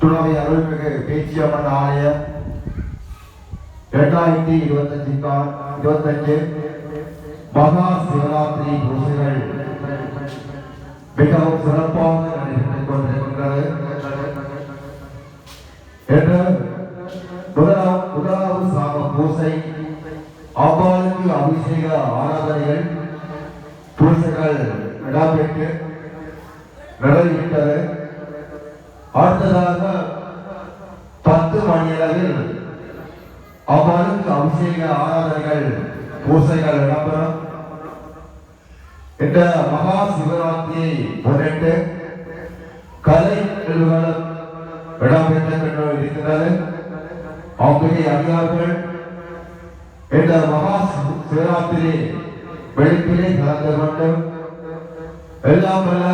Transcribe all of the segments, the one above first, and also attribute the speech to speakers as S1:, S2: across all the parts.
S1: துணை அருள்மிகு பேச்சியம்மன் ஆலய 2025 மகா சிவராத்திரி பூஜைகள் மிகவும் சிறப்பாக நடைபெற்றுக் கொண்டிருக்கின்றது. என்று முதலாவது சாம பூசை அம்பாளுக்கு அபிஷேக ஆராதனைகள் பூசைகள் இடம்பெற்று நிறைவேற்றது. அடுத்ததாக 10 மணியளவில் அம்பாளுக்கு அபிஷேக ஆராதனைகள் பூசைகள் இடம்பெறும். இந்த மகா சிவராத்திரியை முன்னிட்டு கலை நிகழ்வுகளும் இடம்பெற்று இருக்கிறது. அம்பிகை அடியார்கள் இந்த மகா சிவராத்திரி வெளுப்பிலே கலந்து கொண்டு எல்லாம் வல்ல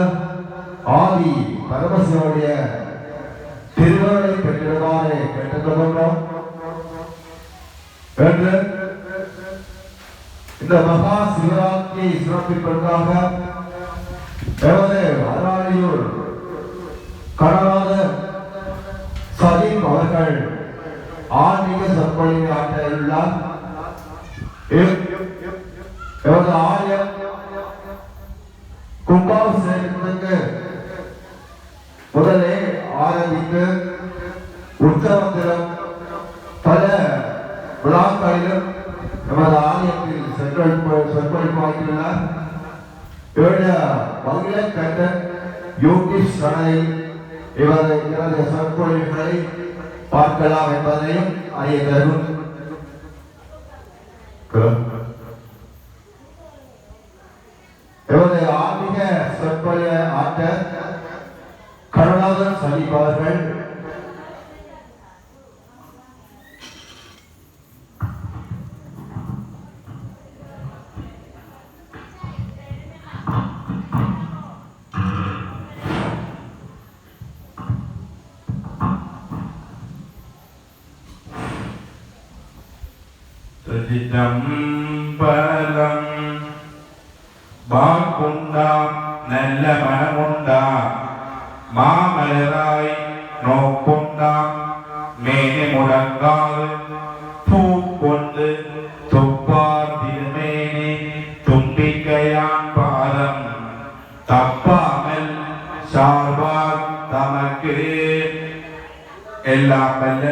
S1: ஆதி பரமசிவனுடைய திருவருளை பெற்றிருமாறு கேட்டுக்கொள்கின்றோம். என்று இந்த மகா சிவராத்திரியை சிறப்பிப்பதற்காக எமது அராளியூர் கடலாத சலீம் அவர்கள் ஆன்மீக சொற்பொழிவை ஆற்றியுள்ளார். எமது ஆலயம் கும்பாபிஷேகத்திற்கு முதலே ஆரம்பித்து உற்சவத்திலும் பல விழாக்களிலும் நமது ஆலயத்தில் சொற்பொழிவாக்கியுள்ளார். மகிழ கண்ட யோகேஷ் கணை இவரது சொற்பொழிவுகளை பார்க்கலாம் என்பதையும் அறிய தரும். இவரது ஆன்மீக சொற்பொழிவை ஆற்ற கருணாகரன் சந்திப்பவர்கள்
S2: சிதம்பரம் வாக்குண்டா நல்ல மனமுண்டா மாமலராய் நோக்குண்டா மேனி முடங்காது பூ கொண்டு துப்பார் திருமேனி தும்பிக்கையான் பாதம் தப்பாமல் சார்பார் தமக்கு எல்லாம் வல்ல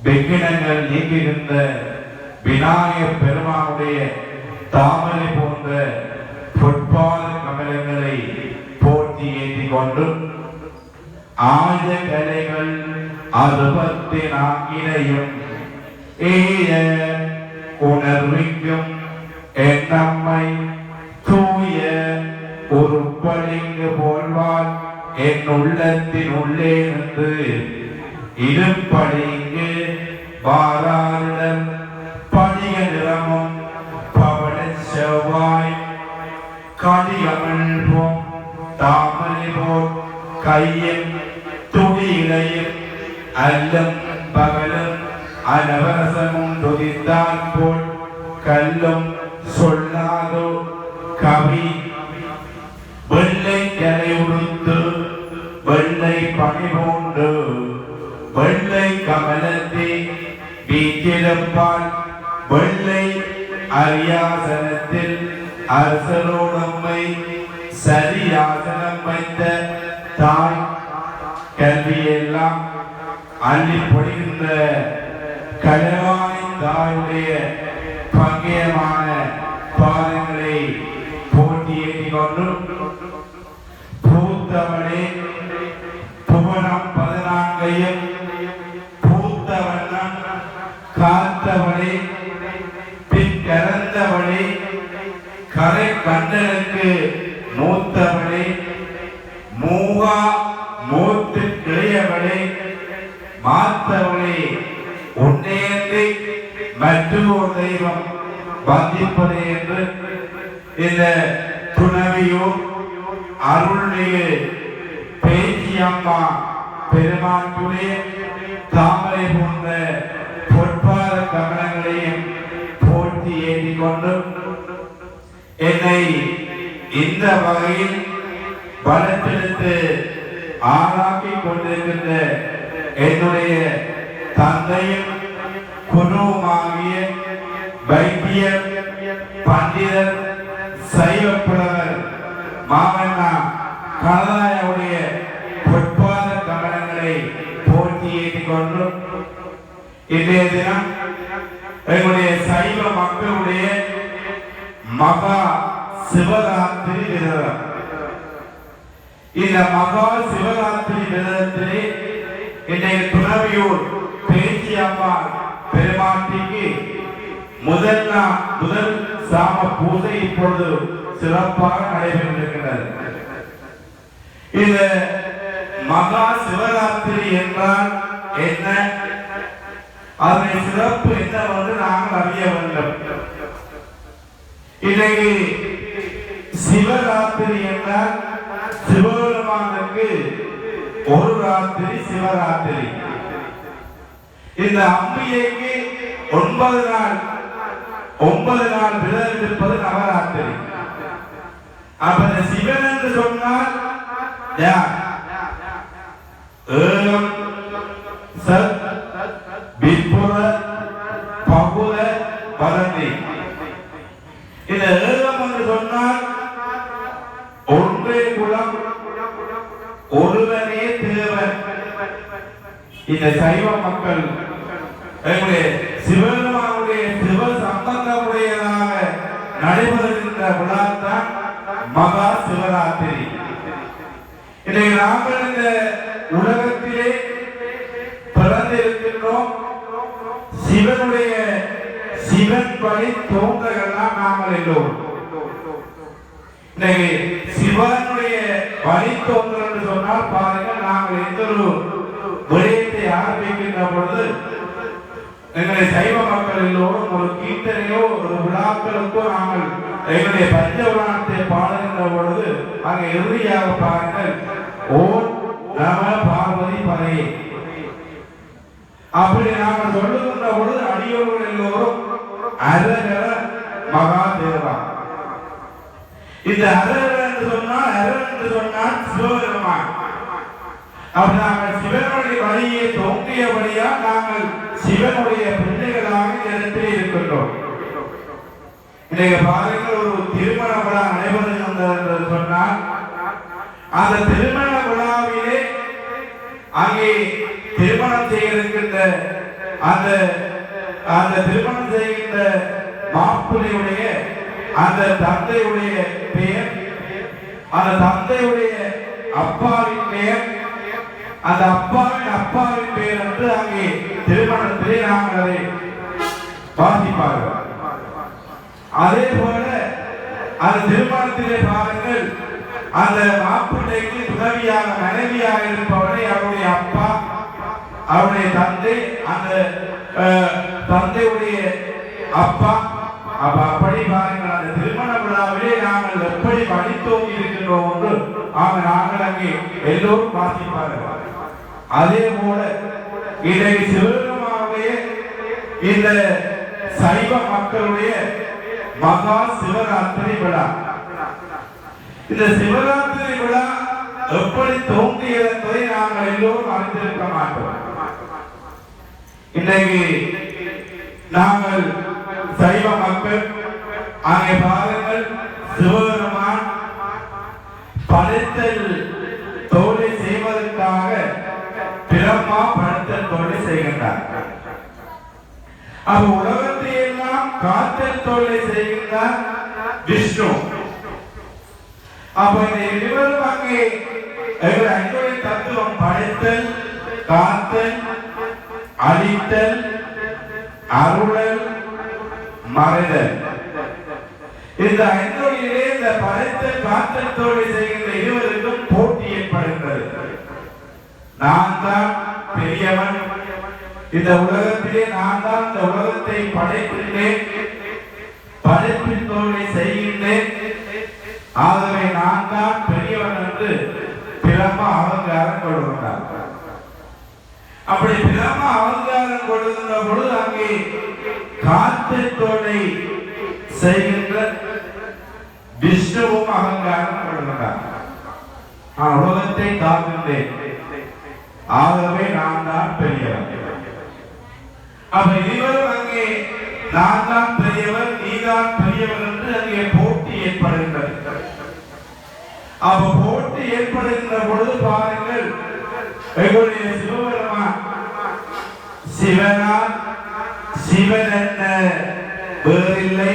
S2: விக்கினங்கள் நீக்கிருந்த விநாயகர் பெருமானுடைய தாமரை போன்ற பொற்பாத கமலங்களை போற்றி ஏற்றிக் கொண்டு ஆயுத கலைகள் 64 ஏய உணர்விக்கும் என்னம்மை தூய ஒரு பளிங்கு போல்வார் என் உள்ளத்தின் உள்ளே இருந்து இருப்பளிங்கு வாராரிடம் படிக நிறமும் பவள செவ்வாய் கடியமிழ்வோம் தாமரை போல் கையும் துடியிலையும் அல்லும் பகலும் அனவரசமும் துதித்தால் போல் கல்லும் சொல்லாதோ கவி வெள்ளை கலை உடுத்து வெள்ளை பணிபூண்டு வெள்ளை கமலத்தை வீட்டிருப்பால் வெள்ளை அரியாசனத்தில் அரசரோடம்மை சரியாசனம் வைத்த தாய் கல்வியெல்லாம் அள்ளி பொழிகின்ற கலவாய் தாயுடைய பங்கியமான பாதங்களை போட்டி ஏற்றிக் கொண்டு பூத்தவளே புவனம் 14 பூத்தவண்ணம் காத்தவளே பின் கறந்தவளே கரை கண்டனுக்கு மூத்தவளே மூவா மூத்து கிளையவளே மாத்தவளே உன்னையன்றி மற்றொரு தெய்வம் வந்திப்பதே என்று இந்த துணவியூர் அருள்மிகு பேச்சியம்மா பெருமானுடைய தாமரை போன்ற பொற்பாத கமலங்களையும் போற்றி ஏற்றிக் கொண்டு என்னை இந்த வகையில் வளர்த்தெடுத்து ஆளாக்கி கொண்டிருக்கின்ற என்னுடைய தந்தையும் குருவுமாகிய வைத்தியர் பண்டிதர் சைவ புலவர் மாமன்னா கனதாயுடைய பொற்பாத கமலங்களை போற்றி ஏற்றிக் கொண்டும் இன்றைய தினம் எங்களுடைய சைவ மக்களுடைய மகா சிவராத்திரி விரதம். இந்த மகா சிவராத்திரி விரதத்திலே இன்றைய துறவியூர் பேச்சி அம்மா பெருமாட்டிக்கு முதல் சாம பூஜை இப்பொழுது சிறப்பாக நடைபெற்றிருக்கிறது. இந்த மகா சிவராத்திரி என்றால் என்ன, அதனை சிறப்பு என்னவென்று நாங்கள் அறிய வேண்டும். இன்றைக்கு சிவராத்திரி என்றால் சிவபெருமானுக்கு ஒரு ராத்திரி சிவராத்திரி. இந்த அம்பிகைக்கு 9 நாள் விரதம் இருப்பது நவராத்திரி. அப்ப சிவன் என்று சொன்னால் யார்? ஏகம் சத் விபுர பகுல பரந்தி. இந்த ஏகம் என்று சொன்னால் ஒன்றே குலம் ஒருவனே தேவன். இந்த சைவ மக்கள் சிவபெருமானுடைய சிவ சம்பந்தமுடையதாக நடைபெறுகின்ற விழா தான் மகா சிவராத்திரி. இன்றைக்கு நாங்கள் இந்த உலகத்திலே பிறந்திருக்கின்றோம். சிவன் வழி தோன்றலாம் நாங்கள் எல்லோரும். இன்னைக்கு சிவனுடைய வழி தோன்றல் என்று சொன்னால் பாருங்கள், நாங்கள் எந்த ஒரு விடயத்தை ஆரம்பிக்கின்ற பொழுது எங்களுடைய சைவ மக்கள் எல்லோரும் ஒரு கீர்த்தனையோ ஒரு விழாக்களுக்கோ நாங்கள் எங்களுடைய பஞ்சபுராணத்தை பாடுகின்ற பொழுது அங்கே இறுதியாக பாருங்கள், ஓம் நம பார்வதி பதையே. அப்படி நாங்கள் சொல்லுகின்ற பொழுது அடியோர்கள் எல்லோரும் அரகர மகாதேவா. இந்த அரகர என்று சொன்னால் சிவபெருமான். அப்படி நாங்கள் சிவனுடைய வழியை தோன்றியபடியா நாங்கள் சிவனுடைய பிள்ளைகளாக இடத்தில் இருக்கின்றோம். இன்றைக்கு பாருங்கள், ஒரு திருமண விழா நடைபெறுகின்றது என்று சொன்னால் அந்த திருமண விழாவிலே அங்கே திருமணம் செய்கின்ற அந்த திருமணம் செய்கின்ற மாப்பிள்ளையுடைய அந்த தந்தையுடைய பெயர், அந்த தந்தையுடைய அப்பாவின் பெயர், அந்த அப்பாவின் பெயர் என்று அங்கே திருமணத்திலே நாங்கள் அதை வாசிப்பார்கள். அதே போல அந்த திருமணத்திலே பாருங்கள், அந்த மாப்பிள்ளைக்கு உதவியாக மனைவியாக இருப்பவரை அவருடைய அப்பா, அவருடைய தந்தை, அந்த தந்தையுடைய அப்பா. அப்படி பாருங்கள், அந்த திருமண விழாவிலே நாங்கள் எப்படி படித்தோங்கி இருக்கின்றோம் என்று நாங்கள் அங்கே எல்லோரும் வாசிப்பார்கள். அதே போல இதை சிவபெருமானுடைய இந்த சைவ மக்களுடைய மகா சிவராத்திரி விழா. இந்த சிவராத்திரி விழா எப்படி தோன்றியது என்பதை நாங்கள் எல்லோரும் அறிந்திருக்க மாட்டோம். இன்றைக்கு நாங்கள் சைவ மக்கள் அங்கே பாருங்கள், சிவபெருமான் படைத்தல் தோலை செய்வதற்காக பிரம்மா படைத்தல் தோலை செய்கின்றார். அப்ப உலகத்தை எல்லாம் காத்தல் தோலை செய்கின்றார் விஷ்ணு. அப்ப இந்த இருவரும் அங்கே ஐந்தொழி தத்துவம் படைத்தல், காத்தல், அழித்தல், அருளல், மறைதல். இந்த ஐந்தொழிலே இந்த படைத்தல் காத்தல் தோலை செய்கின்ற இருவருக்கும் போட்டி ஏற்படுகிறது. நான் தான் பெரியவன், இந்த உலகத்திலே நான் தான் இந்த உலகத்தை படைக்கின்றேன், படைப்பின் தோலை செய்கின்றேன், ஆகவே நான் தான் பெரியவன் என்று பிரம்மா அகங்காரம் கொள்கின்றார். அப்படி பிரம்மா அகங்காரம் கொள்கின்ற பொழுது அங்கே காத்தல் தோலை செய்கின்ற விஷ்ணுவும் அகங்காரம் கொள்கின்றார். நான் உலகத்தை காக்கின்றேன், ஆகவே நான் தான் பெரியவன். அப்ப இருவரும் அங்கே நான் தான் பெரியவர், நீதான் பெரியவர் என்று அங்கே போட்டி ஏற்படுகின்றது. அப்ப போட்டி ஏற்படுகின்ற பொழுது பாருங்கள், எங்களுடைய சிவபெருமான் சிவனார், சிவன் என்ன வேறில்லை,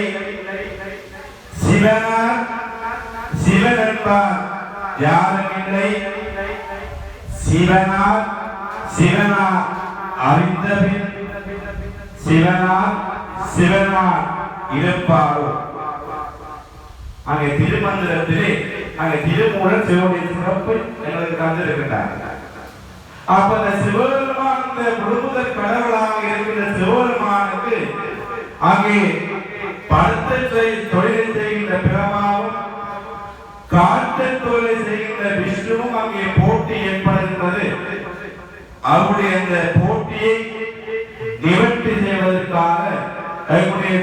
S2: சிவனார் சிவன் என்பார் யாரும் இல்லை, சிவனார் சிவனார் அறிந்தபின் சிவனார் சிவனார் இருப்பாரோ. அங்கே திருமந்திரத்திலே அங்கே திருமூலர் சிவனுடைய சிறப்பு எங்களுக்கு தந்திருக்கிறார். அப்ப இந்த சிவபெருமான் இந்த முழுமுதற் கடவுளாக இருக்கின்ற சிவபெருமானுக்கு அங்கே படுத்த தொழிலை செய்கின்ற பிரமாவும் காற்று தொழிலை செய்கின்ற விஷ்ணுவும் அங்கே போட்டி ஏற்படுகின்றது. அவருடைய அந்த போட்டியை நிவர்த்தி செய்வதற்காக அவருடைய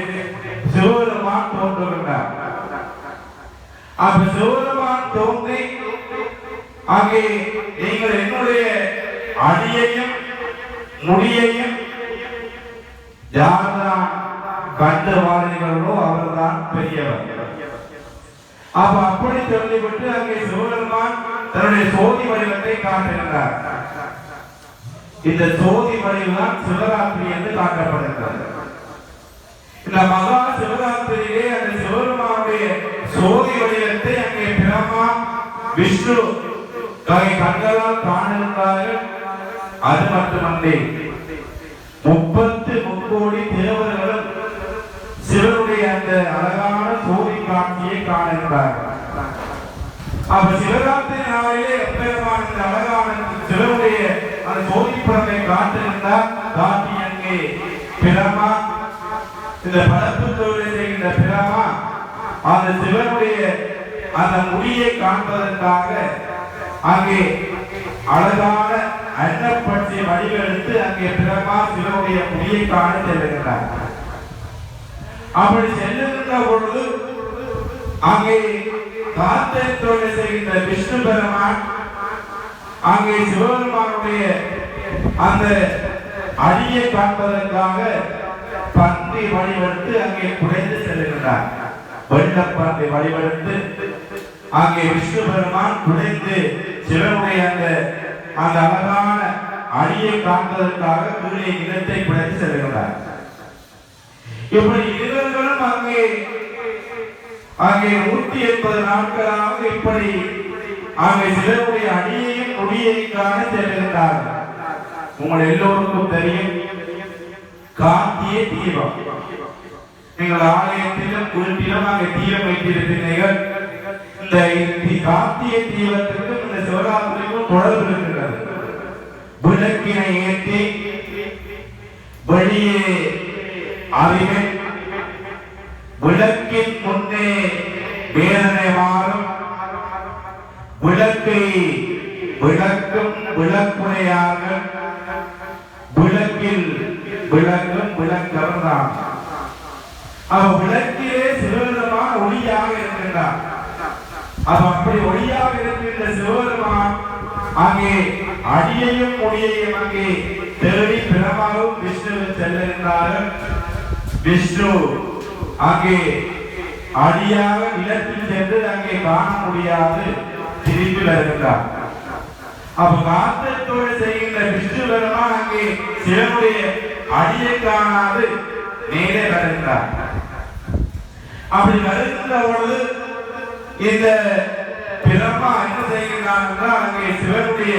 S2: சிவபெருமான் தோன்றுகின்றார். அப்ப சிவபெருமான் தோன்றி அங்கே நீங்கள் என்னுடைய அடியையும் முடியையும் யார்தான் கண்டு வாழ்கிறோ அவர்தான் பெரியவர். அப்ப அப்படி சொல்லிவிட்டு அங்கே சிவபெருமான் தன்னுடைய சோதி வடிவத்தை காட்டுகின்றார். இந்த சோதி வடிவம் சிவராத்திரி என்று காட்டப்படுகிறது. இந்த மகா சிவராத்திரியிலே அந்த சிவபெருமானுடைய சோதி வடிவத்தை அங்கே பிரம்மா விஷ்ணு கண்களால் காணுகின்றார்கள். அது மட்டுமன்றி 33 தேவர்களும் சிவனுடைய அந்த அழகான சோதி காட்சியை காணுகின்றார்கள். அப்ப சிவராத்திரி நாளிலே எப்பெருமான இந்த அழகான சிவனுடைய அந்த சோதி படத்தை காட்டுகின்றார். காட்டி அங்கே பிரம்மா இந்த படப்பு தொழிலை செய்கின்ற பிரம்மா அந்த சிவனுடைய அந்த முடியை காண்பதற்காக அங்கே அழகான அன்னப்பட்சி வடிவெடுத்து அங்கே பிரம்மா சிவனுடைய முடியை காண செல்லுகின்றார். அப்படி செல்லுகின்ற பொழுது அங்கே காத்தை தொழிலை செய்கின்ற விஷ்ணு பெருமான் அங்கே சிவபெருமானுடைய அந்த அடியை காண்பதற்காக பன்றி வழிபடுத்து அங்கே குறைந்து செல்லுகின்றார். வெள்ளப்பன்றி வழிபடுத்து அங்கே விஷ்ணு பெருமான் குறைந்து சிவனுடைய அந்த அழகான அடியை காண்பதற்காக கீழே நிலத்தை குறைந்து செல்லுகின்றார். இப்படி இருவர்களும் அங்கே 180 நாட்களாக இப்படி அங்கே சிவனுடைய அடியையும் முடியையும் காண செல்லுகின்றார்கள். உங்கள் எல்லோருக்கும் தெரியும் கார்த்திகை தீபம். நீங்கள் ஆலயத்திலும் வீட்டிலும் அங்கே தீபம் வைத்திருக்கிறீர்கள். இந்த கார்த்திகை தீபத்திற்கும் இந்த சிவராத்திரிக்கும் தொடர்பு இருக்கிறது. விளக்கினை ஏற்றி வெளியே அறிவை விளக்கின் முன்னே வேதனை மாறும். விளக்கை விளக்கும் விளக்குடையார்கள் விளக்கில் விளக்கும் விளக்கவர்தான். அவன் விளக்கிலே சிவபெருமான ஒளியாக இருக்கின்றார். அப்படி ஒளியாக இருக்கின்ற சிவபெருமான் அங்கே அடியையும் ஒளியையும் அங்கே தேடி பிரமாவும் விஷ்ணுவில் செல்லுகின்றார்கள். விஷ்ணு அங்கே அடியாக நிலத்தில் சென்று அங்கே காண முடியாது திரும்பி வருகின்றார். அப்ப காத்தத்தோடு செய்கின்ற விஷ்ணு பெருமான் அங்கே சிவனுடைய அடியை காணாது நேரே வருகின்றார். அப்படி வருகின்ற பொழுது இந்த பிரம்மா என்ன செய்கின்றார் என்றால் அங்கே சிவனுடைய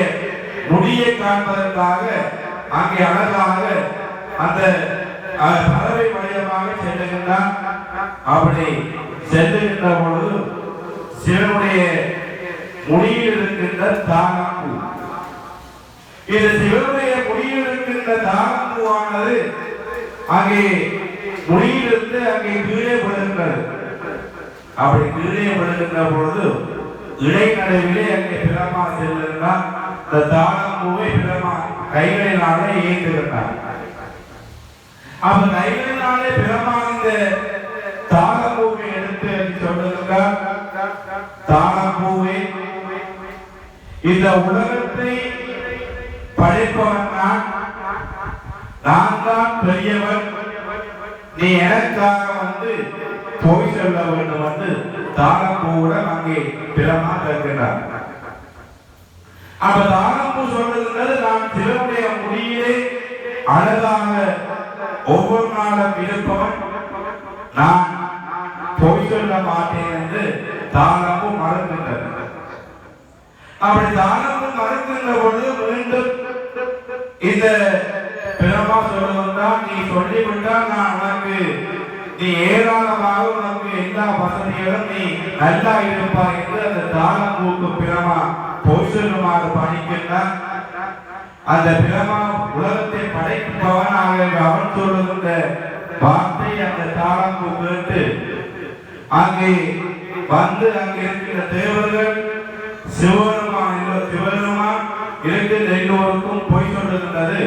S2: முடியை காண்பதற்காக அங்கே அழகாக அந்த பறவை வடிவமாக செல்லுகின்றார். அப்படி செல்லுகின்ற பொழுது சிவனுடைய முடியில் இருக்கின்ற தாகம்பூ, இந்த சிவனுடைய முடியில் இருக்கின்ற தாகம்பூவானது அங்கே முடியிலிருந்து அங்கே கீழே விழுகின்றது. அப்படி கீழே விழுகின்ற பொழுது இடைநடுவிலே அங்கே பிரம்மா செல்லுகின்றார். இந்த தாகம்பூவை பிரம்மா கைகளினாலே ஏற்றுகின்றார். அப்ப கைகளினாலே பிரம்மா இந்த தாகம்பூவை எடுத்து சொல்லுகின்றார். தாகம்பூவை இந்த உலகத்தை படைப்பவன் நான் தான் பெரியவன், நீ எனக்காக வந்து போய் சொல்ல வேண்டும் என்று தாளம்பூவுடன் அங்கே பிரமா கேட்கிறார். அப்ப தாளம்பூ சொல்றது நான் சிவனுடைய முடியிலே அழகாக ஒவ்வொரு நாளும் இருப்பவன், நான் போய் சொல்ல மாட்டேன் என்று தாளம்பூ மறுக்கின்றது. அப்படி தாளம்பூ மறுக்கின்ற பொழுது மீண்டும் இந்த பிரமா சொல்லுவதுதான், நீ சொல்லிவிட்டால் நான் உனக்கு, நீ ஏராளமாக உனக்கு எல்லா வசதிகளும் நீ நல்லா இருப்பாய் என்று அந்த தாளம்பூக்கு பிரமா போய் சொல்லுமாறு பணிக்கின்றார். அந்த பிரமா உலகத்தை படைப்பவனாக அவன் சொல்லுகின்ற வார்த்தை அந்த தாளம்பூ கேட்டு அங்கே வந்து அங்கே இருக்கிற தேவர்கள் சிவபெருமான் இருக்கின்ற எல்லோருக்கும் போய் சொல்லுகின்றது,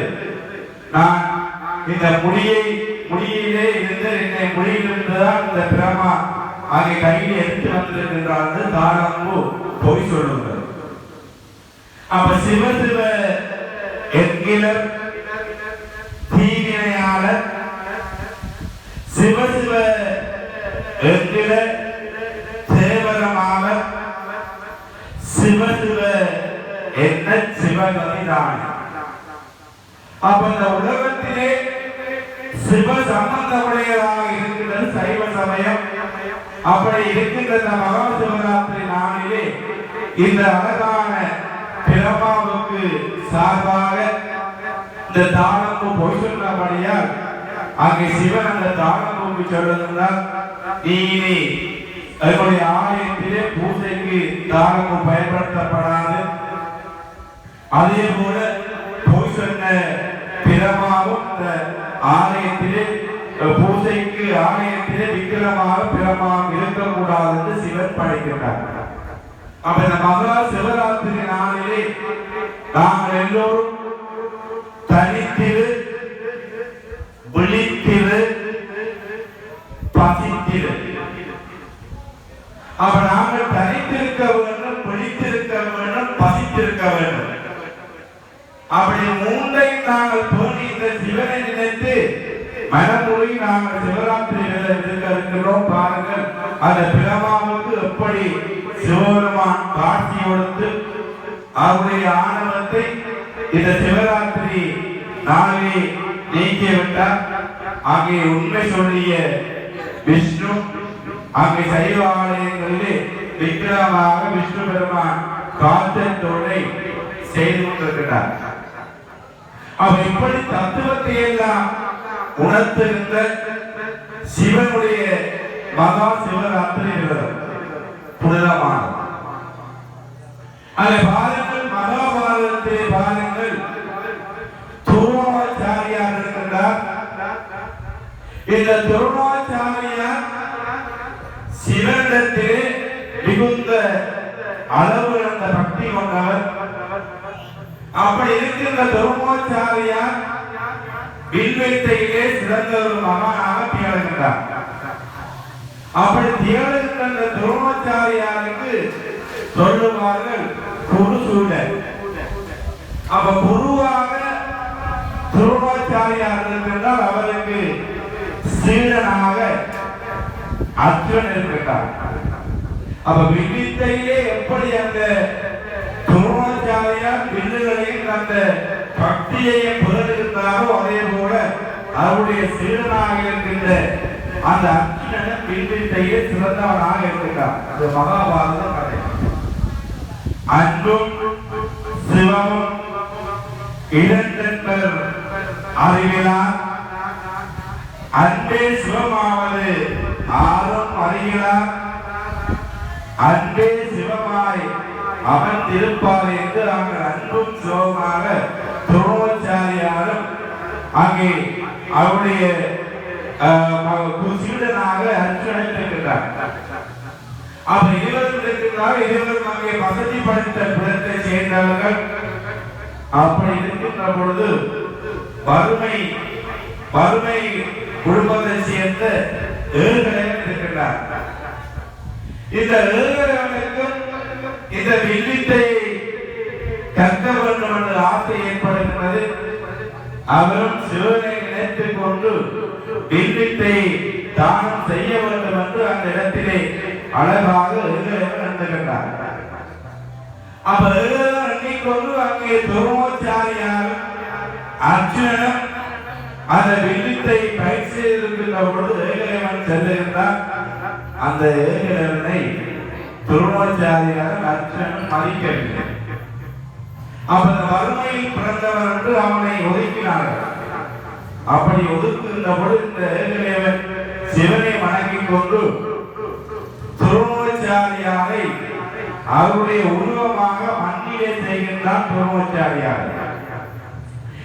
S2: நான் இந்த முடியிலே இருந்து என்னை முடியிலிருந்துதான் இந்த பிரமா அங்கே கையில் எடுத்து வந்திருக்கின்றார் தாளம்பூ போய் சொல்லுகிறது. அப்ப சிவ சிவ என்கிற தீவினையாளர், சிவ சிவ என்கிற தேவரமாளர், சிவ சிவ என்ன சிவகதிதான். அப்ப இந்த உலகத்திலே சிவ சம்பந்தமுடையதாக இருக்கின்றது சைவ சமயம். அப்படி இருக்கின்ற மகா சிவராத்திரி நாளிலே இந்த அழகான பிரமாவுக்கு சார்பாக இந்த தாளம்பூ போய் சொன்னபடியால் அங்கே சிவன் அந்த தாளம்பூக்கு சொல்லுகிறார், நீ அதனுடைய ஆலயத்திலே பூஜைக்கு தாளம்பூ பயன்படுத்தப்படாது. அதே போல போய் சொன்ன பிரமாவும் இந்த ஆலயத்திலே பூஜைக்கு ஆலயத்திலே விக்கிரமாக பிரமாவும் இருக்கக்கூடாது என்று சிவன் படைக்கிறார். அப்ப இந்த மகா சிவராத்திரி நாளிலே நாங்கள் எல்லோரும் தனித்திரு, விழித்திரு, பசித்திரு. அப்ப நாங்கள் தனித்திருக்க வேண்டும், விழித்திருக்க வேண்டும், பசித்திருக்க வேண்டும். அப்படி மூன்றை நாங்கள் தோன்றி இந்த சிவனை நினைத்து மனமொழி நாங்கள் சிவராத்திரி இருக்கிறோம். பாருங்கள், அந்த பிரமாவுக்கு எப்படி சிவபெருமான் காட்சி கொடுத்து அவருடைய ஆணவத்தை இந்த சிவராத்திரி நாளிலே நீக்கிவிட்டார். அங்கே உண்மை சொல்லிய விஷ்ணு அங்கே சைவ ஆலயங்களிலே விக்கிரமாக விஷ்ணு பெருமான் காத்தோடை செய்து கொண்டிருக்கிறார். அவர் இப்படி தத்துவத்தை எல்லாம் உணர்த்துகின்ற சிவனுடைய மகா சிவராத்திரி புனிதமான அதை பாருங்கள். மகாபாரதத்தை பாருங்கள், துரோணாச்சாரியார் இருக்கின்றார். இந்த துரோணாச்சாரியார் சிவனிடத்திலே மிகுந்த அளவு அந்த பக்தி கொண்டவர். அப்படி இருக்கின்ற துரோணாச்சாரியார் வில்வித்தையிலே சிறந்த ஒரு மகானாக திகழ்கின்றார். அப்படி திகழ்கின்ற அந்த துரோணாச்சாரியாருக்கு சொல்லுவார்கள் குருசூழல். அப்ப குருவாக துரோணாச்சாரியார் இருக்கின்றால் அவருக்கு சீடனாக அர்ஜுனன் இருக்கின்றார். அப்ப வில்வித்தையிலே எப்படி அந்த துரோணாச்சாரியார் வில்லுகளையும் அந்த பக்தியையும் புகழ்கின்றாரோ அதே போல அவருடைய சீடனாக இருக்கின்ற அந்த அர்ஜுனன் வில்வித்தையிலே சிறந்தவனாக இருக்கின்றார். அது மகாபாரத கதை. அன்பும் சிவமும் இரண்டென்பர் அறிவிலார், அன்பே சிவமாவது ஆறும் அறிகிறார், அன்பே சிவமாய் அமர்ந்திருப்பார் என்று நாங்கள் அன்பும் சிவமாக துரோணாச்சாரியாரும் அங்கே அவருடைய சீடனாக அர்ஜுனன் இருக்கிறார். அப்ப இருவரும் இருக்கிறார். இருவரும் அங்கே வசதி படைத்த குலத்தை சேர்ந்தவர்கள். அப்படி இருக்கின்ற பொழுது வறுமை குடும்பத்தை சேர்ந்த ஏழுகளையும் இருக்கின்றார். இந்த ஏழுகளுக்கும் இந்த வில்வித்தை கற்க வேண்டும் என்ற ஆசை ஏற்படுகிறது. அவரும் சிவனை நினைத்துக் கொண்டு வில்வித்தை தானம் செய்ய வேண்டும் என்று அந்த இடத்திலே அழகாக எழுதுகின்றார். அப்ப எண்ணிக்கொண்டு அங்கே துரோணாச்சாரியார் அர்ஜுனன் அந்த வில்வித்தை பயிற்சி செய்திருக்கின்ற பொழுது ஏகலைவன் செல்லுகின்றார். அந்த ஏகலைவனை துரோணாச்சாரியார் அர்ஜுனன் மதிக்கவில்லை. அவன் வறுமையில் பிறந்தவர் என்று அவனை ஒதுக்கினார்கள். அப்படி ஒதுக்குகின்ற பொழுது இந்த ஏகலைவன் சிவனை வணங்கிக் கொண்டு துரோணாச்சாரியாரை அவருடைய உருவமாக மண்ணிலே செய்கின்றான். துரோணாச்சாரியார்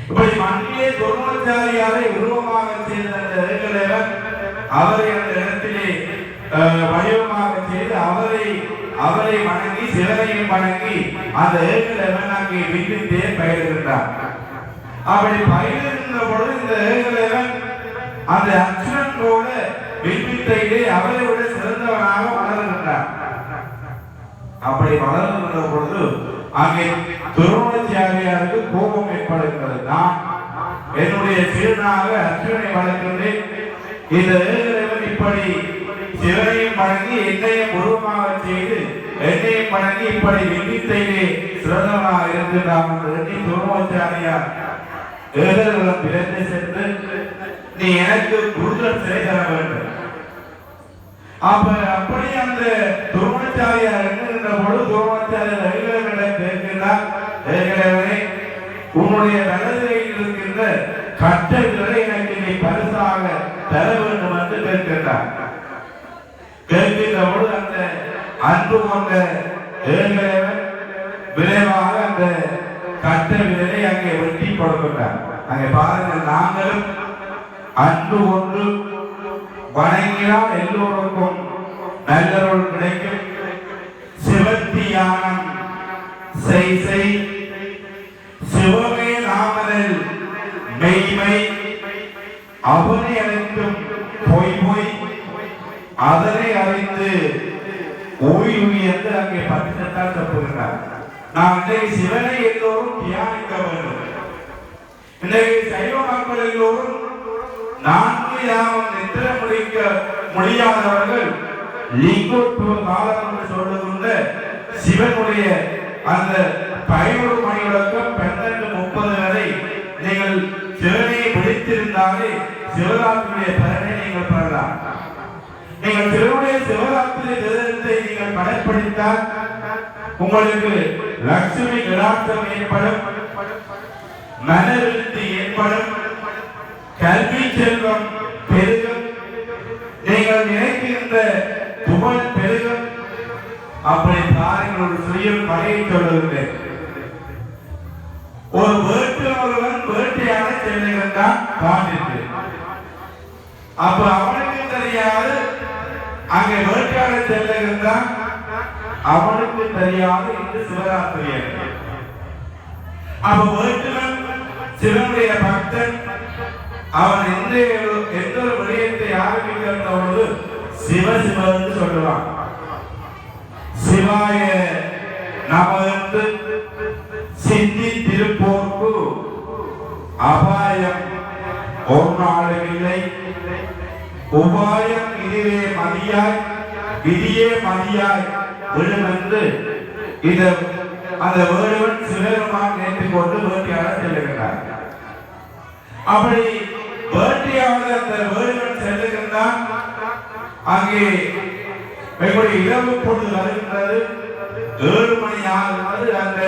S2: இப்படி மண்ணிலே துரோணாச்சாரியாரை உருவமாக செய்த அந்த ஏகலைவன் அவரை அந்த இடத்திலே வடிவமாக செய்து அவரை வணங்கி சிவனையும் வணங்கி அந்த ஏகலைவன் அங்கே வில்வித்தே பயிர்கின்றார். அப்படி பயிர்கின்ற பொழுது இந்த ஏகலைவன் அந்த அர்ஜுனன் போல வில்வித்தையிலே அவரை விட சிறந்தவனாக வளர்கின்றார். அப்படி வளர்கின்ற பொழுது அங்கே துரோணாச்சாரியாருக்கு கோபம் ஏற்படுகிறது. நான் என்னுடைய சிறுநாக அர்ஜுனனை வளர்க்கின்றேன். இந்த ஏகலைவன் இப்படி சிவனையும் வணங்கி என்னையும் உருவமாக செய்து என்னையும் வணங்கி இப்படி வில்வித்தையிலே சிறந்தவனாக இருக்கின்றான் என்று எண்ணி துரோணாச்சாரியார் ஏகலைவன் பிறந்து சென்று நீ எனக்கு குருதர் சிலை தர வேண்டும். அப்படி அந்த துரோணாச்சாரியார் என்கின்ற பொழுது துரோணாச்சாரியார் ஏகலைவனிடம் கேட்கிறார், ஏகலைவனே உன்னுடைய வலதுகையில் இருக்கின்ற கட்டளை எனக்கு நீ பரிசாக தர வேண்டும் என்று கேட்கின்றார். கேட்கின்ற பொழுது அந்த அன்பு கொண்ட ஏகலைவன் விரைவாக அந்த கட்ட விரலை அங்கே வெட்டி கொடுக்கின்றார். அங்கே பாருங்கள், நாங்களும் அன்பு கொண்டு வணங்கினால் எல்லோருக்கும் நல்லொருள் கிடைக்கும். சிவத்தியானம் செய் சிவமே நாமதல் மெய்மை அவனை அழைக்கும் பொய் அதனை அறிந்து ஓய்வு என்று அங்கே பட்டினத்தால் தப்புகிறார். நாம் இன்றைக்கு சிவனை எல்லோரும் தியானிக்க வேண்டும். இன்றைக்கு சைவ மக்கள் எல்லோரும் 4 யாமம் நித்திர முடிக்க முடியாதவர்கள் லிங்கோத்பவ காலம் என்று சொல்லுகின்ற சிவனுடைய அந்த 11 மணி விளக்கம் 12:30 வரை நீங்கள் சிவனை பிடித்திருந்தாலே சிவராத்திரியுடைய பலனை நீங்கள் பெறலாம். நீங்கள் சிவனுடைய சிவராத்திரி விரதத்தை நீங்கள் கடைப்பிடித்தால் உங்களுக்கு லட்சுமி கடாட்சம் ஏற்படும், மனவிருத்தி ஏற்படும், கல்வி செல்வம் பெருகும், நீங்கள் நினைக்கின்ற புகழ் பெருகும். அப்படி பாருங்கள், ஒரு சுய கதையை சொல்லுகிறேன். ஒரு வேட்டவன் வேட்டையாட செல்லுகின்றான் காட்டிற்கு. அப்ப அவனுக்கு தெரியாது அங்கே வேட்டையாட செல்லுகின்றான், அவனுக்கு தெரியாது இன்று சிவராத்திரி. அப்ப வேட்டுவன் சிவனுடைய பக்தன். அவன் எந்த ஒரு விடயத்தை ஆரம்பிக்கின்ற பொழுது சிவ என்று சொல்லுவான். சிவாய நம என்று சிந்தி திருப்போர்க்கு அபாயம் ஒரு நாளும் இல்லை. உபாயம் இதுவே மதியாய் விதியே மதியாய் விழும் என்று இந்த அந்த வேடுவன் சிவபெருமான் நினைத்துக் கொண்டு வேட்டையாட செல்லுகிறார். அப்படி வேட்டையாட அந்த வேடுவன் செல்லுகின்றான். அங்கே இரவு பொழுது வருகின்றது. 7 மணி ஆகும்போது அந்த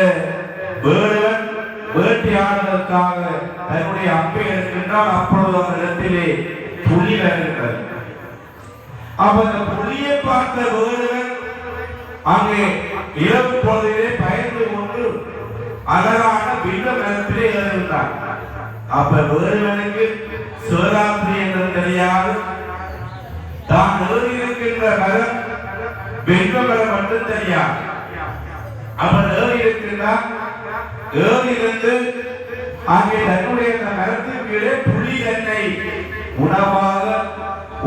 S2: வேடுவன் வேட்டையாடுவதற்காக தன்னுடைய அம்பை எடுக்கின்றான். அப்பொழுது அந்த இடத்திலே புலி வருகின்றது. அப்ப அந்த புலியை பார்த்த வேடுவன் அங்கே இரவு பொழுதிலே பயந்து கொண்டு அழகான வில்ல மரத்திலே ஏறுகின்றான். அப்ப வேடுவனுக்கு சிவராத்திரி என்று தெரியாது. தான் ஏறி இருக்கின்ற மரம் வெண்ட மரம் மட்டும் தெரியாது. அவன் ஏறி இருக்கின்றான். ஏறியிருந்து அங்கே தன்னுடைய மரத்திற்கீழே புலி தன்னை உணவாக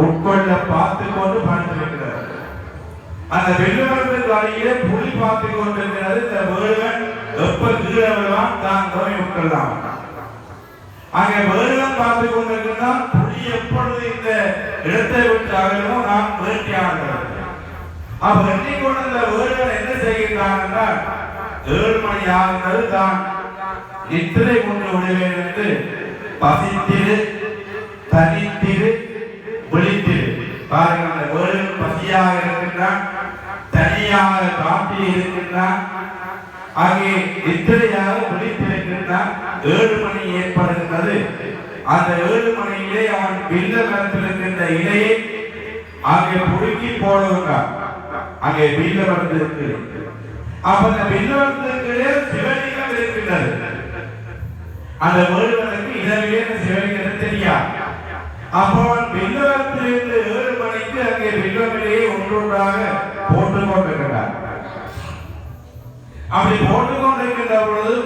S2: உட்கொள்ள பார்த்து கொண்டு படுத்திருக்கிறது. அந்த வெள்ளுமரத்துக்கு அடியிலே புலி பார்த்து கொண்டிருக்கிறது. இந்த வேடுவன் எப்ப கீழே விழுவான் தான் நோய் விட்டுலாம். அங்கே வேடுவன் பார்த்து கொண்டிருக்கிறான். புலி எப்பொழுது இந்த இடத்தை விட்டு அகலுமோ நாம் வேட்டையாடுகிறோம். அப்ப எண்ணிக்கொண்டு இந்த வேடுவன் என்ன செய்கின்றான் என்றால் 7 மணி ஆகுவது தான் நித்திரை கொண்டு விடுவேன் என்று பசித்திரு தனித்திரு விழித்திரு. பாருங்கள், அந்த வேடுவன் பசியாக இருக்கின்றான், தனியாக காட்டில் இருக்கின்றான், அங்கே நித்திரையாக விழித்திருக்கின்றான். 7 மணி ஏற்படுகின்றது. அந்த 7 மணியிலே அவன் வில்ல மரத்தில் இருக்கின்ற இலையை அங்கே புடுக்கி போடுகின்றான். அங்கே வில்ல மரத்தில் இருக்கு. அப்ப அந்த வில்ல மரத்திற்குள்ளே சிவலிங்கம் இருக்கின்றது. அந்த வேடுவனுக்கு இரவிலே சிவலிங்கம் தெரியாது. அப்போ அவன் வில்ல மரத்திலிருந்து 7 மணிக்கு அங்கே வில்லமிலேயே ஒன்றொன்றாக போட்டுக் கொண்டிருக்கிறார். அப்படி போட்டுக் கொண்டிருக்கின்ற பொழுது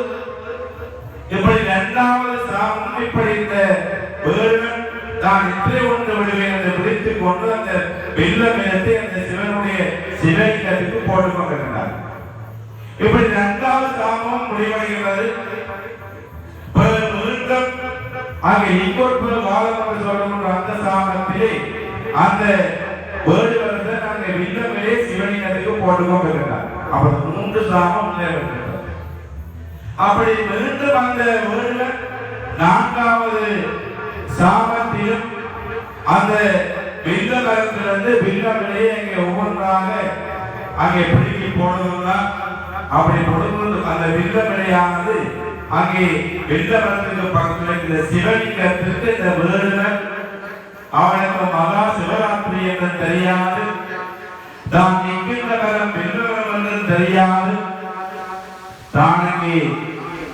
S2: இப்படி 2வது சாமம் இப்படி இந்த வேடுவன் தான் நித்திரை கொண்டு விடுவேன் என்று பிடித்துக் கொண்டு அந்த வில்லமிலத்தை அந்த சிவனுடைய சிவலிங்கத்துக்கு போட்டுக் கொண்டிருக்கிறார். இப்படி 2வது சாமம் முடிவடைகிறது. மீண்டும் அங்கே இன்னொரு காலம் என்று சொல்லுகின்ற அந்த சாமத்திலே அந்த வேடுவனை அங்கே வில்லமிலே சிவலிங்கத்துக்கு போட்டுக் கொண்டிருக்கிறார். அப்ப 3 சாமம் நிறைவேற்றது. அப்படி மீண்டும் அந்த வேடுவன் 4வது சாமத்திலும் அந்த வில்ல மரத்திலிருந்து வில்லமிலே அங்கே ஒவ்வொன்றாக அங்கே பிடிக்கி போடுவதுதான். அப்படி கொடுக்கும்போது அந்த வில்லமிலையானது அங்கே வில்ல மரத்துக்கு பக்கத்தில் இருக்கிற சிவலிங்கத்திற்கு இந்த வேடுவன் அவனுக்கு மகா சிவராத்திரி என்று தெரியாது, தான் நிற்கின்ற மரம் வில்லுமரம் என்று தெரியாது, தானே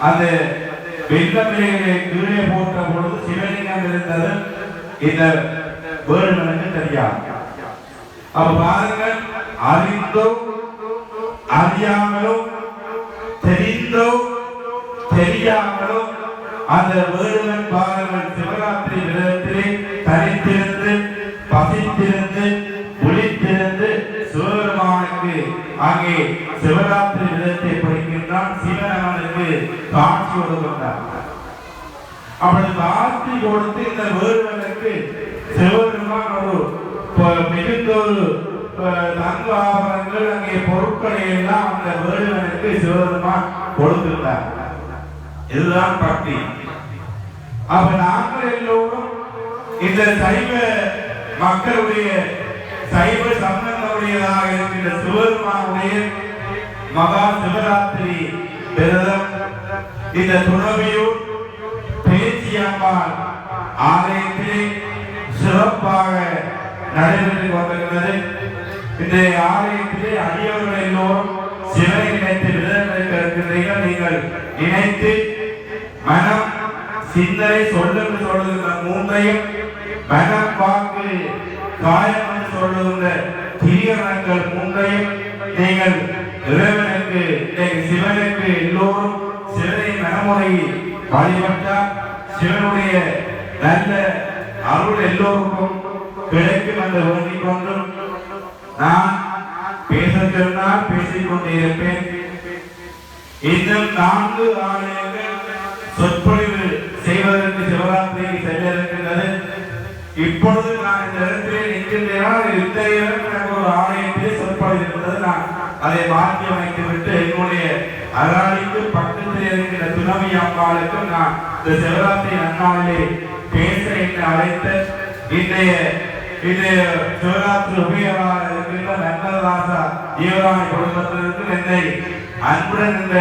S2: அந்த வில்லமிலையை கீழே போட்ட பொழுது சிவலிங்கம் இருந்தது இந்த வேடுவனுக்கு தெரியாது. அப்ப பாருங்கள், அறிந்தோ அறியாமலோ தெரிந்தோ தெரியாமலோ அந்த வேடுவன் பாருங்கள் சிவராத்திரி விரதத்திலே தனித்திருந்து பசித்திருந்து விழித்திருந்து சிவபெருமானுக்கு அங்கே சிவராத்திரி விரதத்தை படிக்கின்றான். சிவனவனுக்கு காட்சி கொடுக்கின்றான். அப்படி காட்சி கொடுத்து இந்த வேடுவனுக்கு சிவபெருமான் ஒரு மிகுந்த ஒரு தங்க ஆபரணங்கள் அங்கே பொருட்களை எல்லாம் அந்த வேடுவனுக்கு சிவபெருமான் கொடுத்திருந்தார். இதுதான் பக்தி. அப்ப நாங்கள் எல்லோரும் இந்த சைவ மக்களுடைய சைவ சம்பந்தமுடையதாக இருக்கின்ற சிவபெருமானுடைய மகா சிவராத்திரி விரதம் இந்த துறவியூர் பேச்சியம்மாள் ஆலயத்திலே சிறப்பாக நடைபெற்றுக் கொண்டிருக்கிறது. இந்த ஆலயத்திலே அடியவர்கள் எல்லோரும் சிவனை நினைத்து விரதம் இருக்கின்றீர்கள். நீங்கள் நினைத்து மனம் சிந்தனை சொல்லுங்க சொல்லுகின்ற 3ஐயும் மனம் வாக்கு காயம் என்று சொல்லுகின்ற கிரியங்கள் 3ஐயும் நீங்கள் இறைவனுக்கு சிவனுக்கு எல்லோரும் சிவனை மனமுறை வழிபட்டால் சிவனுடைய நல்ல அருள் எல்லோருக்கும் கிடைக்கும் என்று வேண்டிக் கொண்டு நான் பேச சொன்னால் பேசிக் கொண்டே இருப்பேன். இன்னும் 4 ஆலயங்கள் சொற்பொழிவு செய்வதற்கு சிவராத்திரிக்கு செல்ல இருக்கின்றது. இப்பொழுது நான் இந்த இடத்திலே நிற்கின்றேன். இந்த எனக்கு ஒரு ஆலயத்திலே சொற்பொழிவு இருந்தது. நான் அதை மாற்றி அமைத்து விட்டு என்னுடைய அராளிக்கு பக்கத்தில் இருக்கின்ற துணவி அம்பாளுக்கு நான் இந்த சிவராத்திரி நன்னாளிலே பேச என்னை அழைத்த இன்றைய சிவராத்திரி உபயோகமாக இருக்கின்ற நன்னதாசா ஈவராணி குடும்பத்திற்கு என்னை அன்புடன் இந்த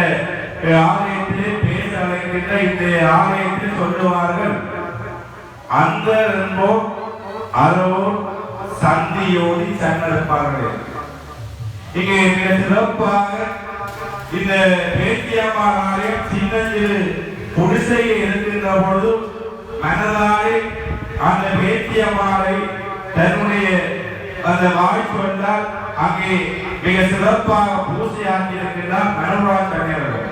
S2: ஆலயத்திலே பேச அழைக்கின்ற இந்த ஆலயத்தில் சொல்லுவார்கள், அந்த என்போர் அறவோர் சந்தியோடி சன்னெடுப்பார்கள். இங்கே மிக சிறப்பாக இந்த பேச்சியம்மாள் ஆலயம் சின்னஞ்சிறு குடிசையில் இருக்கின்ற பொழுது மனதாலே அந்த பேச்சியம்மாளை தன்னுடைய அந்த வாய்ப்பு வந்தால் அங்கே மிக சிறப்பாக பூசையாக்கி இருக்கின்றார் மனோராஜ் அன்னையர்கள்.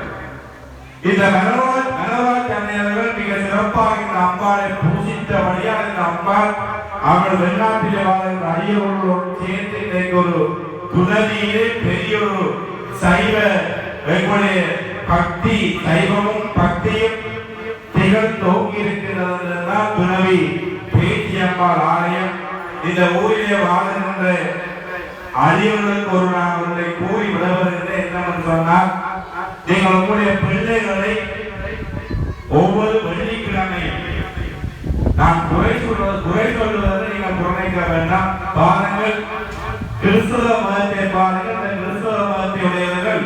S2: இந்த மனோராஜ் அன்னையர்கள் மிக சிறப்பாக இந்த அம்பாளை பூசித்தபடியால் இந்த அம்பாள் அவர்கள் வெளிநாட்டிலே வாழ்கின்ற அடியவர்களோடு சேர்ந்து இன்றைக்கு ஒரு துணவியிலே பெரிய ஒரு சைவ எங்களுடைய பக்தி சைவமும் பக்தியும் திகழ் தோங்கி இருக்கிறதுதான் துறவி பேச்சியம்மாள் ஆலயம். இந்த ஊரிலே வாழ்கின்ற அடியவர்களுக்கு ஒரு நான் ஒன்றை கூறி விடுவதில்லை. என்னவென்று சொன்னால், நீங்கள் உங்களுடைய பிள்ளைகளை ஒவ்வொரு வெள்ளிக்கிழமையும் நான் குறை சொல்வதை நீங்கள் புறணிக்க வேண்டாம். பாருங்கள், கிறிஸ்தவ மதத்தை பாருங்கள். இந்த கிறிஸ்தவ மதத்தை உடையவர்கள்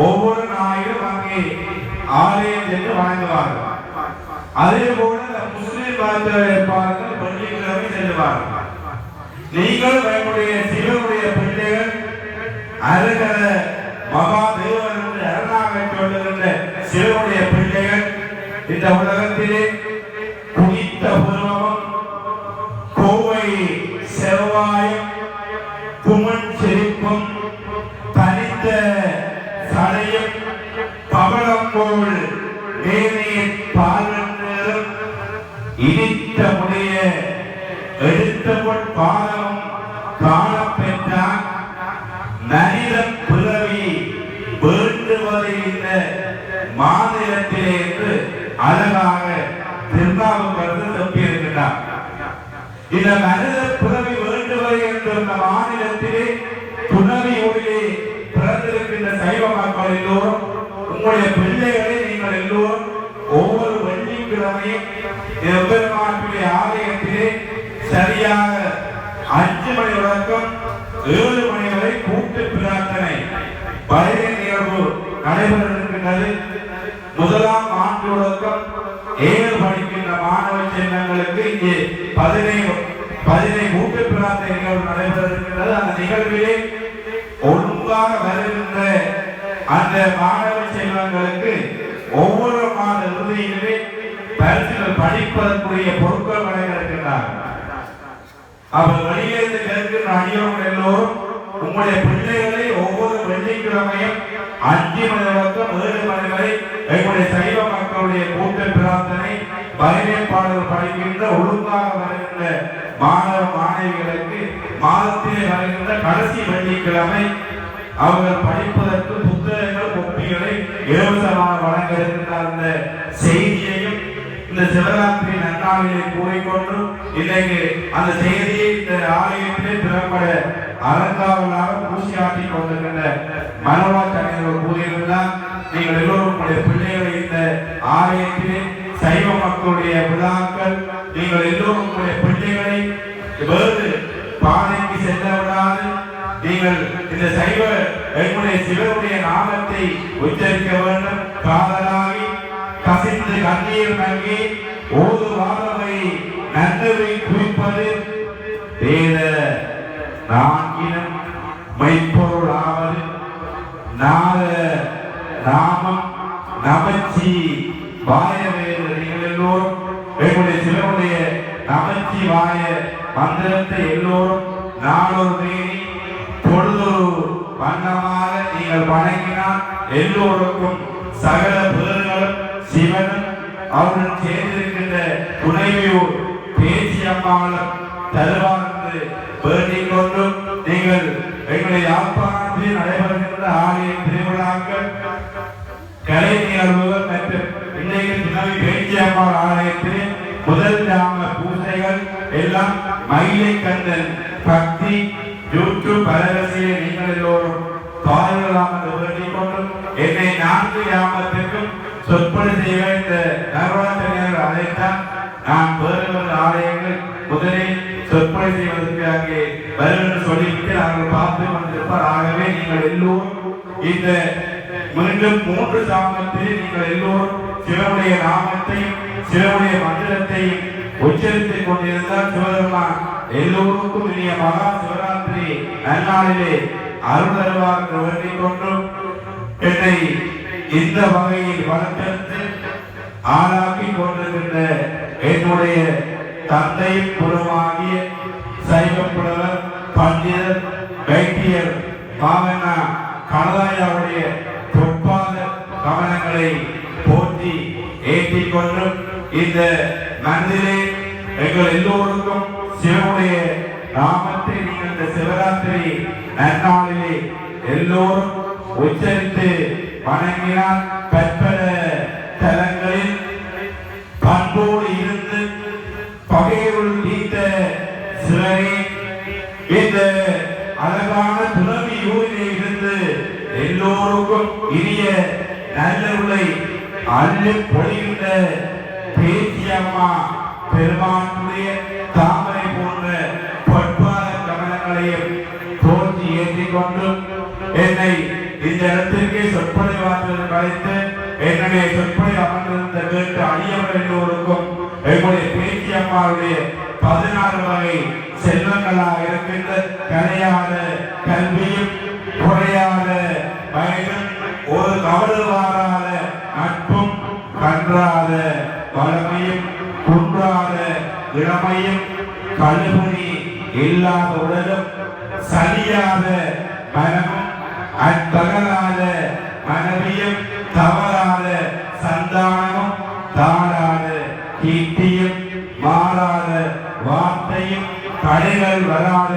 S2: ஒவ்வொரு ஞாயிறும் அங்கே ஆலயம் சென்று வணங்குவார்கள். அதே போல முஸ்லிம் மதத்தை பாருங்கள், வெள்ளிக்கிழமை செல்வார்கள். நீங்கள் உங்களுடைய சிவனுடைய பிள்ளைகள் அருகர மகாதேவன் என்று அரணாக சொல்லுகின்ற சிவனுடைய பிள்ளைகள் இந்த உலகத்திலே புனித்த புருவமும் கோவை செவ்வாயும் குமன் செழிப்பும் தனித்த சடையும் பவளம் போல் மேனியின் பார்வென்றும் இனித்த முடிய எடுத்தவன் பாதமும் காணப்பெற்றான். நனித பிறவி வேண்டுவதை இந்த மாநிலத்திலே என்று அழகாக திருநாவுக்கரசு சொல்லியிருக்கிறார். இந்த மனித பிறவி வேண்டுவதை என்ற இந்த மாநிலத்திலே துணவி ஊரிலே பிறந்திருக்கின்ற சைவ மக்கள் எல்லோரும் உங்களுடைய பிள்ளைகளை நீங்கள் எல்லோரும் ஒவ்வொரு வெள்ளிக்கிழமையும் எவ்வளவு ஆலயத்திலே சரியாக 5 மணி தொடக்கம் 7 மணி வரை கூட்டு பிரார்த்தனை பயிரை நிகழ்வு நடைபெற இருக்கின்றது. முதலாம் ஆண்டு தொடக்கம் 7 படிக்கின்ற மாணவ செல்வங்களுக்கு இங்கே 15 கூட்டு பிரார்த்தனை நிகழ்வு நடைபெற இருக்கின்றது. அந்த நிகழ்விலே ஒழுங்காக வருகின்ற அந்த மாணவ செல்வங்களுக்கு ஒவ்வொரு மாத இறுதியிலே பரிசுகள் படிப்பதற்குரிய பொருட்கள் வழங்க இருக்கின்றார்கள். அவர் வெளியேந்து கேட்கின்ற அடியவர்கள் எல்லோரும் உங்களுடைய பிள்ளைகளை ஒவ்வொரு வெள்ளிக்கிழமையும் 5 மணி தொடக்கம் 7 மணி வரை எங்களுடைய சைவ மக்களுடைய கூட்டு பிரார்த்தனை பரிமைப்பாளர் படிக்கின்ற ஒழுங்காக வருகின்ற மாணவ மாணவிகளுக்கு மாதத்திலே வருகின்ற கடைசி வெள்ளிக்கிழமை அவர்கள் படிப்பதற்கு புத்தகங்கள் ஒப்பிகளை இலவசமாக வழங்க இருக்கின்ற அந்த செய்தியையும் இந்த சிவராத்திரி நன்னாளிலே கூறிக்கொண்டு இன்றைக்கு அந்த செய்தியை இந்த ஆலயத்திலே திறம்பட அலங்காவலாக பூசியாட்டி கொண்டிருக்கின்ற மனோராஜ் கூறியிருந்தால், நீங்கள் எல்லோரும் உங்களுடைய பிள்ளைகளை இந்த ஆலயத்திலே சைவ மக்களுடைய விழாக்கள் நீங்கள் எல்லோரும் உங்களுடைய பிள்ளைகளை வேறு பாதைக்கு செல்ல விடாது நீங்கள் இந்த சைவ எங்களுடைய சிவனுடைய நாமத்தை உச்சரிக்க வேண்டும். காதலாகி கசிந்து கண்ணீர் நல்கி ஓது வாதவை நன்னவை குறிப்பது வேத நான்கினம் மெய்ப்பொருள் ஆவது நாத நாமம் நமச்சி வாயவேத. நீங்கள் எல்லோரும் எங்களுடைய சிவனுடைய நமச்சி வாய மந்திரத்தை எல்லோரும் நாளொரு தேதி பொழுதொரு வண்ணமாக நீங்கள் வணங்கினால் எல்லோருக்கும் சகல பேர்களும் சிவனும் அவருடன் சேர்ந்திருக்கின்ற துணைவியோர் பேச்சியம்மாளும் தருவார் என்று வேண்டிக் கொண்டு நீங்கள் எங்களுடைய யாழ்ப்பாணத்தில் நடைபெறுகின்ற ஆலய திருவிழாக்கள் கலை நிகழ்வுகள் மற்றும் இன்றைக்கு துணவி பேச்சியம்மாள் ஆலயத்தில் முதல் ஜாம பூஜைகள் எல்லாம் மயிலை கந்தன் பக்தி யூடியூப் அலைவரிசையை நீங்கள் எல்லோரும் பாருங்களாம் என்று வேண்டிக் கொண்டும் என்னை 4 யாமத்திற்கும் சொற்பொழி செய்ய இந்த நகராட்சியர்கள் அழைத்தால் நான் வேறு ஆலயங்கள் முதலில் சொற்பொழி செய்வதற்கு அங்கே வரும் என்று சொல்லிவிட்டு நாங்கள் பார்த்து கொண்டிருப்பார். ஆகவே நீங்கள் எல்லோரும் இந்த மீண்டும் 3 சாமத்தில் நீங்கள் எல்லோரும் சிவனுடைய நாமத்தையும் சிவனுடைய மந்திரத்தையும் உச்சரித்துக் கொண்டிருந்தால் சிவபெருமான் எல்லோருக்கும் இனிய மகா சிவராத்திரி நன்னாளிலே அருள் தருவார் என்று வேண்டிக் கொண்டும் என்னை இந்த வகையில் வளர்த்தெடுத்து ஆளாக்கி கொண்டிருக்கின்ற என்னுடைய தந்தையும் குருவாகிய சைவ புலவர் பண்டிதர் வைத்தியர் பாவனா கனதாயாவுடைய பொற்பாத கவனங்களை போற்றி ஏற்றிக் கொண்டும் இந்த மனதிலே எங்கள் எல்லோருக்கும் சிவனுடைய நாமத்தை நீங்கள் இந்த சிவராத்திரி நன்னாளிலே எல்லோரும் உச்சரித்து வணங்கினார் பற்பல தலங்களில் பண்போடு இருந்து பகையுள் நீத்த சிவனே, இந்த அழகான துறவியூரிலே இருந்து எல்லோருக்கும் இனிய நல்லுளை அள்ளி பொழிகின்ற பேச்சியம்மா பெருமானுடைய தாமரை போன்ற பொற்பாத கமலங்களையும் தோன்றி ஏற்றிக் கொண்டு என்னை இந்த இடத்திற்கு சொற்பொழிவாற்றல் கலைத்து என்னுடைய சொற்பொழி அமர்ந்திருந்த கேட்டு அடியவர் எல்லோருக்கும் எங்களுடைய பேச்சியம்மாவுடைய 16 வகை செல்வங்களாக இருக்கின்ற கலையாத கல்வியும் குறையாத வயதும் ஒரு கவலை வாராத நட்பும் கன்றாத வளமையும் குன்றாத இளமையும் கழுகுனி இல்லாத உடலும் சலியாத மனமும் அத்தகலாத மனைவியும் தவறாத சந்தானமும் தாழாத கீர்த்தியும் மாறாத வார்த்தையும் தடைகள் வராத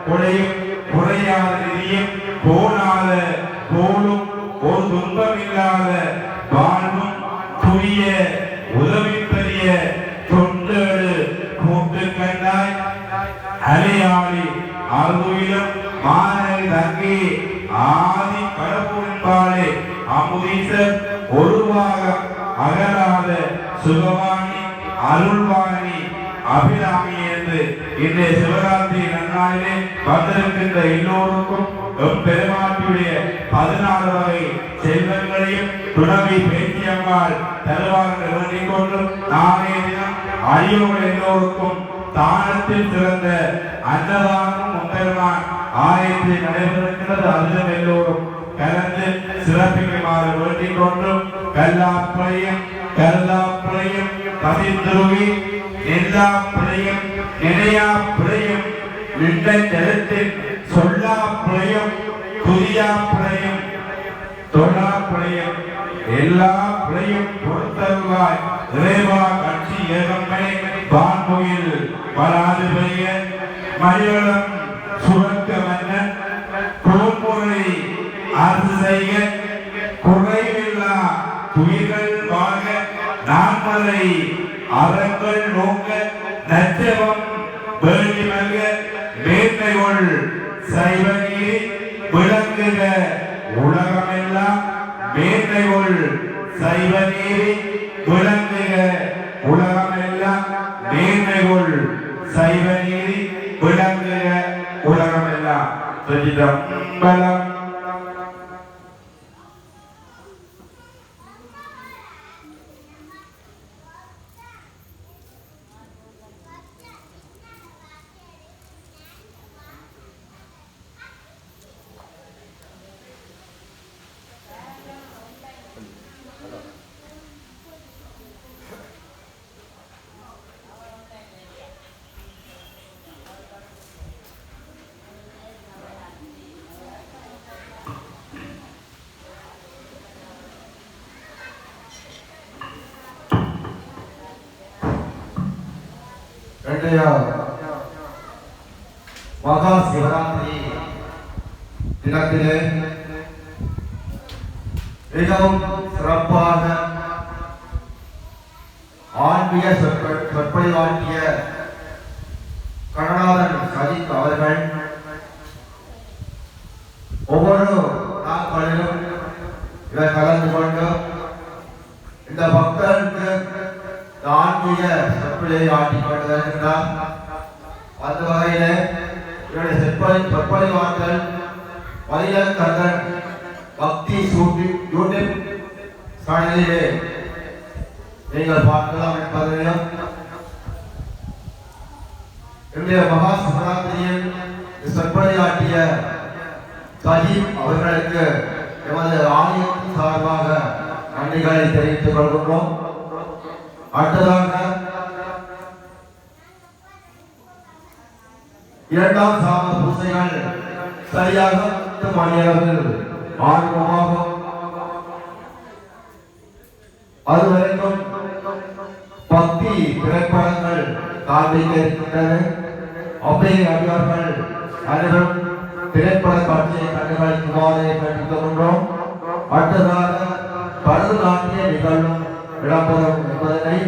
S2: கொலையும் குறையாத நிதியும் போனாத போலும் ஒரு துன்பம் இல்லாத வாழ்வும் புரிய உதவி பெரிய தொண்டேடு கூட்டு கண்டாய் அலையாளி அருவிலும் மானல் தங்கி ஆதி கடவுள்பாலே அமுதீசர் ஒருவாகம் அகலாத சுகவாணி அருள்வாணி அபிராமி என்று இன்றைய சிவராத்திரி நன்னாளிலே வந்திருக்கின்ற எல்லோருக்கும் பெருமாட்டியுடைய 16 வகை செல்வங்களையும் துணவி பேச்சியம்மாள் தருவார்கள் வேண்டிக் கொண்டும் நாளைய தினம் அடியோடு எல்லோருக்கும் தானத்தில் சிறந்த அன்னதானம் பெருமான் ஆலயத்தில் நடைபெறுகிறது. அதிலும் எல்லோரும் கலந்து சிறப்பிக்குமாறு வேண்டிக் கொண்டும் கல்லாப்பிழையும் கல்லாப்பிழையும் கதிர்ந்துருவி எல்லா பிழையும் நினையா பிழையும் நின்ற ஜலத்தில் சொல்லா பிழையும் துரியா பிழையும் தொழா பிழையும் எல்லா பிழையும் பொறுத்தருவாய் இறைவா கட்சி ஏகம்பை வான்முகில் வராது பெய்ய மலையாளம் சுரக்க மன்னன் குழுமுறை அரசு செய்க குறைவில்லா துயிர்கள் வாங்க நான்மலை அறங்கள் நோக்க நச்சவம் வேண்டி மல்க மேன்மைகள் சைவ நீதி விளங்குக உலகமெல்லாம் மேன்மைகள் சைவ நீதி விளங்குக உலகமெல்லாம் மேன்மைகள் சைவ நீதி விளங்குக உலகமெல்லாம் சிதம்பரம்.
S1: மகா சிவராத்திரி தினத்திலே மிகவும் சிறப்பாக ஆன்மீக சொற்பொழிவாற்றிய கணநாதன் சஜித் அவர்கள் ஒவ்வொரு நாட்களிலும் இவர் கலந்து கொண்டு இந்த பக்தருக்கு ஆன்மீக சொற்பொழிவை ஆற்றிக் கொண்டு வருகின்றார். அந்த வகையில இவருடைய சொற்பொழிவாற்றல் வலியல் கந்தன் பக்தி யூடியூப் சேனலிலே நீங்கள் பார்க்கலாம் என்பதையும் இன்றைய மகா சிவராத்திரியில் சொற்பொழிவாற்றிய சஜீப் அவர்களுக்கு எமது ஆலயத்தின் சார்பாக நன்றிகளை தெரிவித்துக் கொள்கின்றோம். அடுத்ததாக இரண்டாம் சாம பூசைகள் சரியாக 10 மணியளவில் ஆரம்பமாகும். அதுவரைக்கும் பக்தி திரைப்படங்கள் காண்பிக்க இருக்கின்றன. அவ்வையை அடியார்கள் அனைவரும் திரைப்பட காட்சியை கண்டுகளிக்குமாறு கேட்டுக்கொள்கின்றோம். அடுத்ததாக பரதநாட்டிய நிகழ்வும் இடம்பெறும் என்பதனை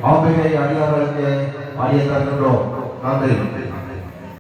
S1: ஆம்பிகை அடியார்களுக்கு அறிய தருகின்றோம். நன்றி.